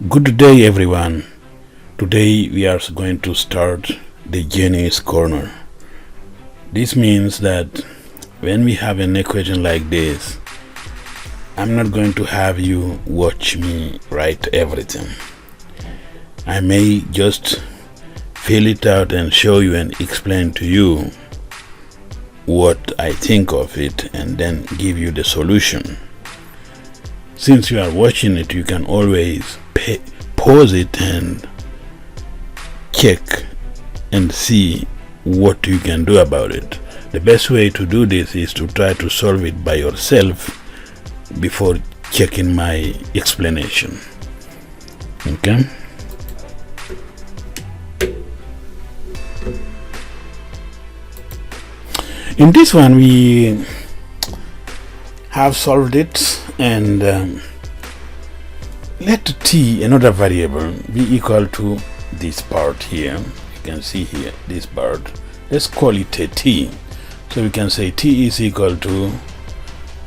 Good day, everyone. Today we are going to start the genius corner. This means that when we have an equation like this, I'm not going to have you watch me write everything. I may just fill it out and show you and explain to you what I think of it and then give you the solution. Since you are watching it, you can always pause it and check and see what you can do about it. The best way to do this is to try to solve it by yourself before checking my explanation. Okay? In this one we have solved it, and let t, another variable, be equal to this part here. You can see here this part. Let's call it a t. So we can say t is equal to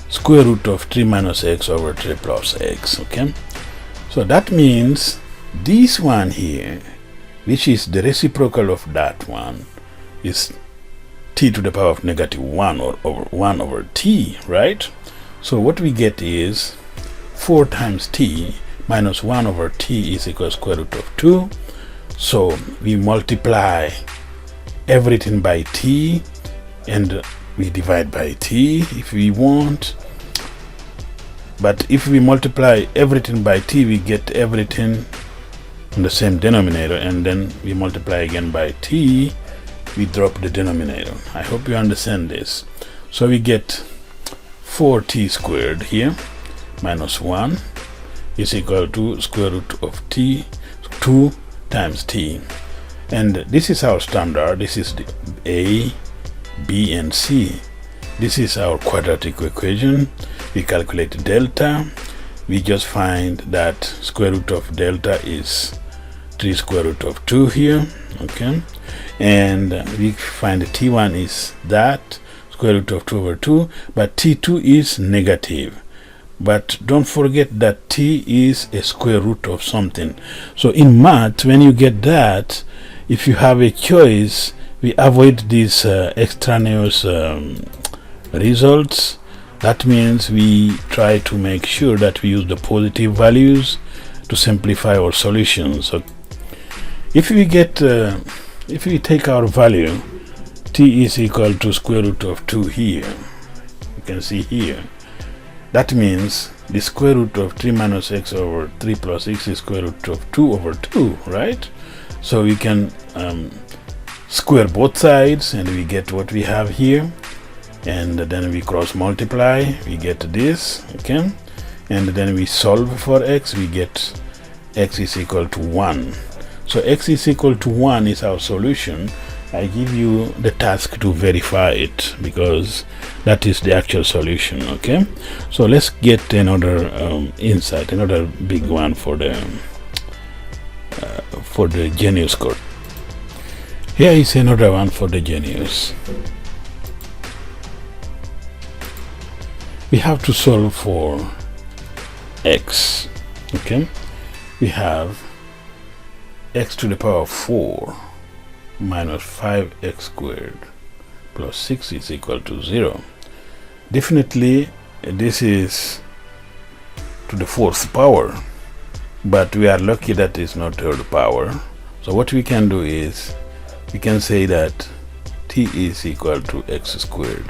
square root of 3 minus x over 3 plus x. Okay, so that means this one here, which is the reciprocal of that one, is t to the power of negative 1 or over 1 over t, right? So what we get is 4 times t minus 1 over t is equal to square root of 2. So we multiply everything by t and we divide by t if we want. But if we multiply everything by t, we get everything in the same denominator, and then we multiply again by t, we drop the denominator. I hope you understand this. So we get 4t squared here minus 1 is equal to square root of t, 2 times t. And this is our standard. This is the a, b, and c. This is our quadratic equation. We calculate delta. We just find that square root of delta is 3 square root of 2 here. Okay, and we find the t1 is that square root of 2 over 2, but t2 is negative. But don't forget that t is a square root of something. So in math, when you get that, if you have a choice, we avoid these extraneous results. That means we try to make sure that we use the positive values to simplify our solutions. So if we get if we take our value, t is equal to square root of 2 here, you can see here, that means the square root of 3 minus x over 3 plus x is square root of 2 over 2, right? So we can square both sides and we get what we have here, and then we cross multiply, we get this. Okay, and then we solve for x, we get x is equal to 1. So x is equal to 1 is our solution. I give you the task to verify it because that is the actual solution. Okay, so let's get another insight, another big one for the genius code. Here is another one for the genius. We have to solve for x. Okay, we have x to the power of 4 minus 5x squared plus 6 is equal to 0. Definitely this is to the 4th power, but we are lucky that it's not 3rd power. So what we can do is we can say that t is equal to x squared,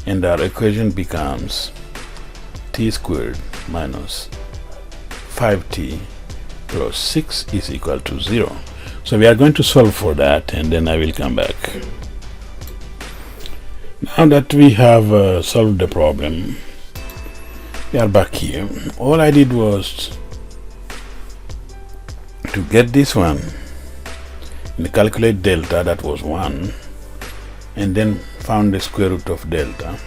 and our equation becomes t squared minus 5t plus 6 is equal to 0. So we are going to solve for that, and then I will come back. Now that we have solved the problem, we are back here. All I did was to get this one and calculate delta, that was 1, and then found the square root of delta,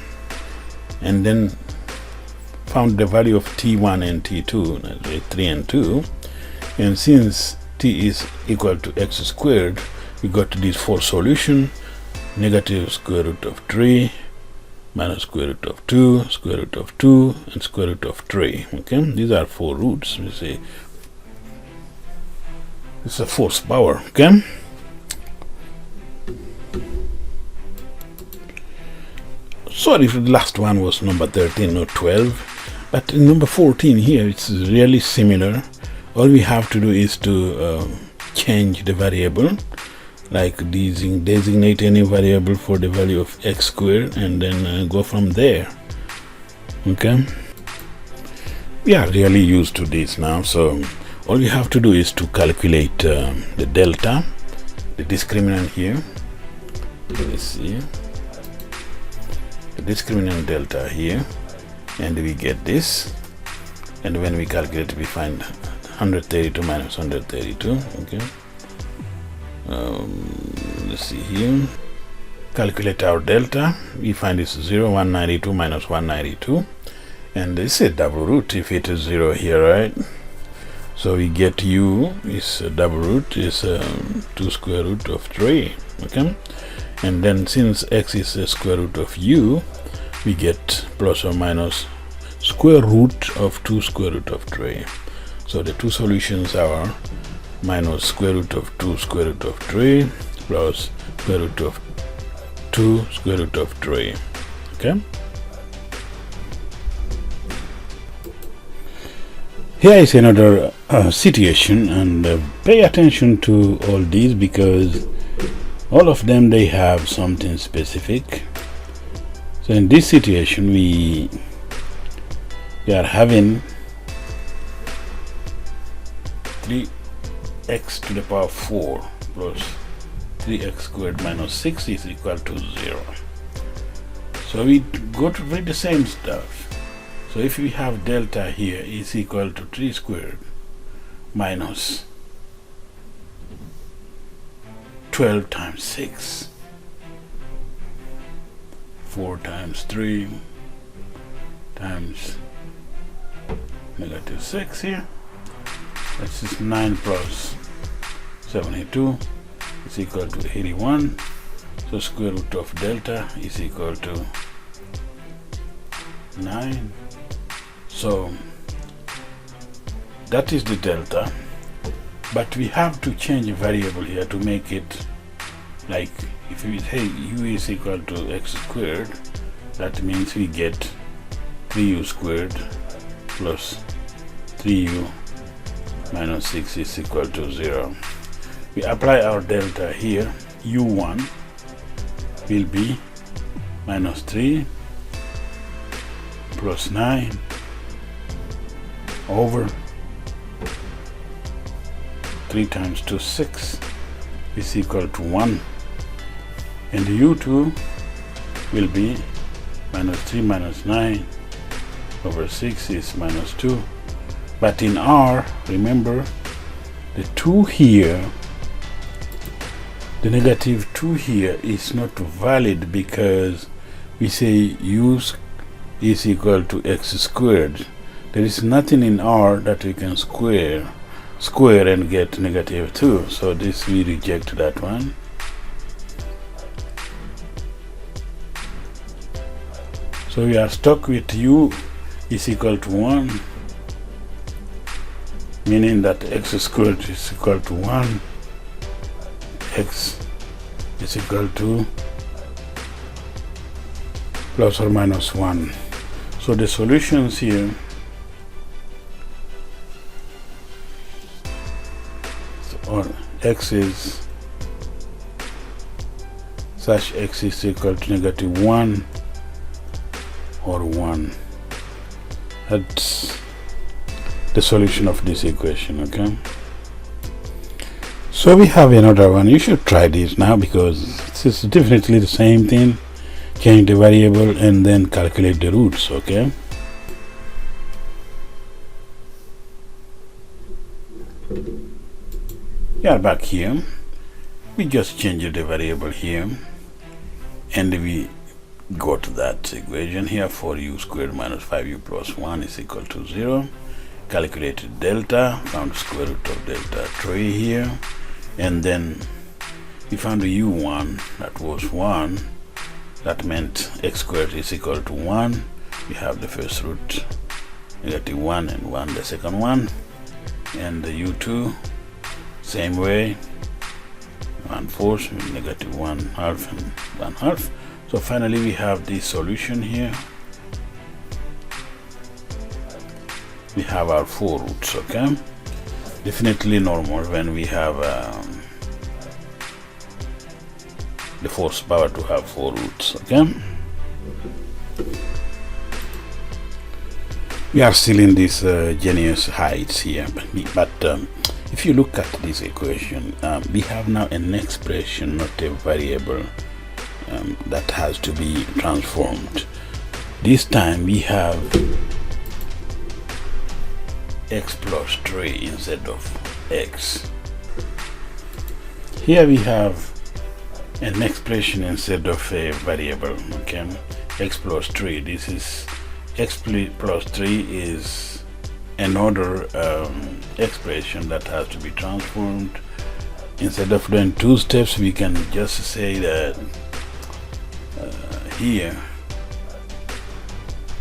and then found the value of t1 and t2, 3 and 2, and since t is equal to x squared, we got these 4 solutions: negative square root of 3 minus square root of 2, square root of 2, and square root of 3. Okay, these are 4 roots. We say It's a force power. Okay. Sorry if the last one was number 13 or 12, but in number 14 here it's really similar. All we have to do is to change the variable, like designate any variable for the value of x squared, and then go from there. Okay, we are really used to this now, so all we have to do is to calculate the delta, the discriminant here. Let's see the discriminant delta here, and we get this, and when we calculate we find 132 minus 132. Okay, let's see here, calculate our delta, we find it's 0, 192 minus 192, and this is double root if it is 0 here, right? So we get u is double root is 2 square root of 3. Okay, and then since x is the square root of u, we get plus or minus square root of 2 square root of 3. So the two solutions are minus square root of 2 square root of 3 plus square root of 2 square root of 3. Okay, here is another situation, and pay attention to all these because all of them they have something specific. So in this situation we are having 3x to the power 4 plus 3x squared minus 6 is equal to 0. So we go to read the same stuff. So if we have delta here is equal to 3 squared minus 12 times 6, 4 times 3 times negative 6 here, that's just 9 plus 72 is equal to 81. So square root of delta is equal to 9. So that is the delta, but we have to change a variable here to make it like, if we say u is equal to x squared, that means we get 3u squared plus 3u minus 6 is equal to 0. We apply our delta here, u1 will be minus 3 plus 9 over 3 times 2, 6 is equal to 1, and u2 will be minus 3 minus 9 over 6 is minus 2. But in R, remember the 2 here, the negative 2 here is not valid because we say u is equal to x squared. There is nothing in R that we can square and get negative 2. So this we reject that one. So we are stuck with u is equal to 1, meaning that x squared is equal to 1, x is equal to plus or minus 1. So the solutions here, or x is such x is equal to negative 1 or 1. That's the solution of this equation. Okay, so we have another one. You should try this now because it's definitely the same thing. Change the variable and then calculate the roots. Okay, we are back here. We just change the variable here and we go to that equation here. 4u squared minus 5u plus 1 is equal to 0. Calculated delta, found square root of delta 3 here, and then we found the u1 that was 1. That meant x squared is equal to 1. We have the first root, negative 1, and 1 the second one, and the u2 Same way, 1/4, negative 1/2 and 1/2. So finally we have the solution here. We have our 4 roots. Okay, definitely normal when we have the fourth power to have 4 roots. Okay, we are still in this genius heights here, but if you look at this equation, we have now an expression, not a variable, that has to be transformed. This time we have x plus 3 instead of x. Here we have an expression instead of a variable. Okay, x plus 3. This is x plus 3 is another expression that has to be transformed. Instead of doing 2 steps, we can just say that here,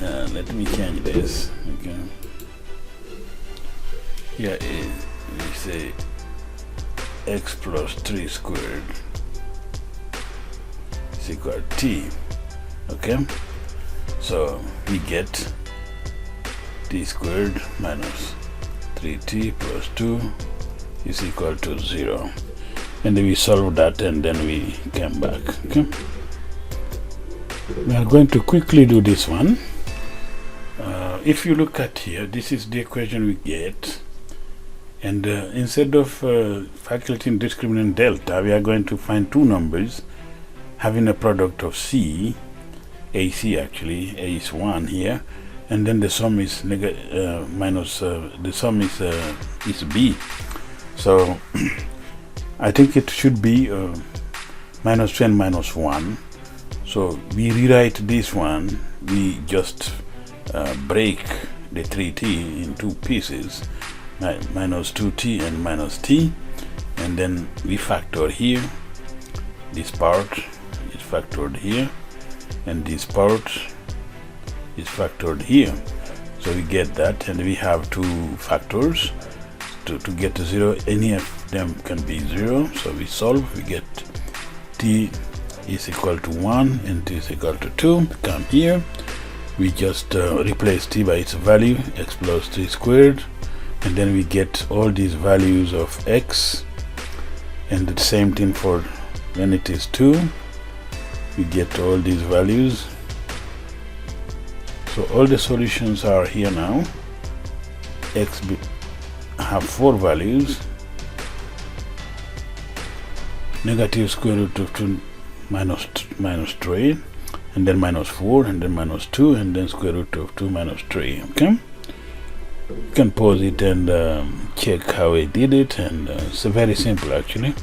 let me change this. Okay, here is, we say x plus 3 squared is equal to t. Okay, so we get t squared minus 3t plus 2 is equal to 0, and then we solve that and then we come back. Okay, we are going to quickly do this one. If you look at here, this is the equation we get, and instead of calculating discriminant delta, we are going to find 2 numbers having a product of c, AC actually, A is 1 here, and then the sum is minus, the sum is B. So I think it should be minus 2 and minus 1. So we rewrite this one, we just break the 3t in 2 pieces, minus 2t and minus t, and then we factor here. This part is factored here, and this part is factored here. So we get that, and we have 2 factors to get to 0. Any of them can be 0. So we solve, we get t is equal to 1 and t is equal to 2. Come here, we just replace t by its value, x plus 3 squared, and then we get all these values of x, and the same thing for when it is 2, we get all these values. So all the solutions are here now. X have 4 values, negative square root of 2 minus 3, and then minus 4, and then minus 2, and then square root of 2 minus 3. Okay, you can pause it and check how I did it, and it's very simple actually.